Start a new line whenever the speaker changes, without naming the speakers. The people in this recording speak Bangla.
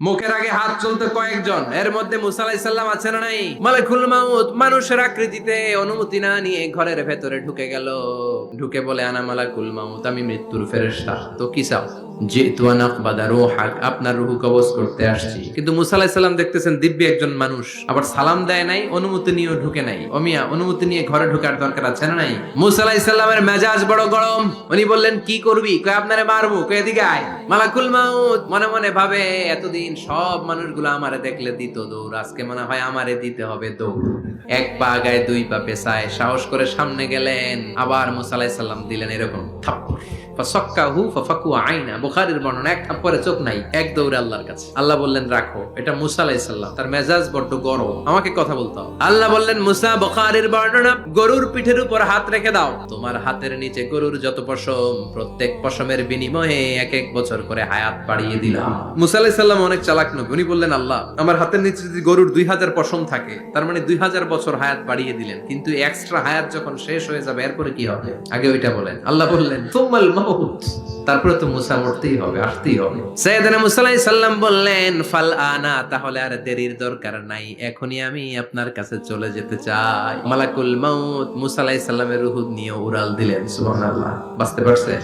মুখের আগে হাত চলতে কয়েকজন, এর মধ্যে মুসা আলাইহিস সালাম আছেন না নাই? মালাকুল মাউত মানুষের আকৃতিতে অনুমতি না নিয়ে ঘরের ভেতরে ঢুকে গেল। ঢুকে বলে, আনা মালাকুল মাউত, আমি মৃত্যুর ফেরেশতা। তো কি চাও? জিতু আন আকবাদা রূহাক, আপনার রূহ কবজ করতে আসছি। কিন্তু মুসা আলাইহিস সালাম দেখতেছেন দিব্যি একজন মানুষ, আবার সালাম দেয় নাই, অনুমতি নিয়েও ঢুকে নাই। অমিয়া, অনুমতি নিয়ে ঘরে ঢোকার দরকার আছে না নাই? মুসা আলাইহিস সালামের মেজাজ বড় গরম। উনি বললেন, কি করবি? কয়, আপনারে মারবো। কয়, এদিকে আয়। মালাকুল মাউত মনে মনে ভাবে, এতদিন সব মানুষগুলো আমারে দেখলে দিত দৌড়, আজকে মনে হয় আমারে দিতে হবে দৌড়। এক পা আগায় দুই পা পেছায় সাহস করে সামনে গেলেন। আবার মুসা আলাইহিস সালাম দিলেন এরকম থাপ্পড়। ফাসাক্কাহু ফাফাকু আইনা, বুখারীর বর্ণনা, এক থাপ্পড়ে চোখ নাই, এক দৌড়ে আল্লাহর কাছে। আল্লাহ বললেন, রাখো। এটা মুসা আলাইহিস সালাম, তার মেজাজ বড্ড গরম, আমাকে কথা বলতে হবে। আল্লাহ বললেন, মুসা, বুখারীর বর্ণনা, গরুর পিঠের উপর হাত রেখে দাও। তোমার হাতের নিচে গরুর যত পশম, প্রত্যেক পশমের বিনিময়ে এক এক বছর করে হায়াত বাড়িয়ে দিলাম। মুসা আলাইহিস সালাম অনেক চালাক নবী। উনি বললেন, আল্লাহ, আমার হাতের নিচে যদি গরুর 2000 পশম থাকে, তার মানে 2000 বছর হায়াত বাড়িয়ে দিলেন, কিন্তু এক্সট্রা হায়াত যখন শেষ হয়ে যাবে এরপরে কি হবে? আগে ওইটা বলেন। আল্লাহ বললেন, তুমাল মাউত, তারপরে তো মুসা মরতেই হবে, আসতেই হবে। সাইয়েদনা মুসা আলাইহিস সালাম বললেন, ফাল আনা, তাহলে আর দেরির দরকার নাই, এখনই আমি আপনার কাছে চলে যেতে চাই। মালাকুল মাউত মুসা আলাইহিস সালামের রূহ নিয়ে উড়াল দিলেন। সুবহানাল্লাহ। বাঁচতে পারছে?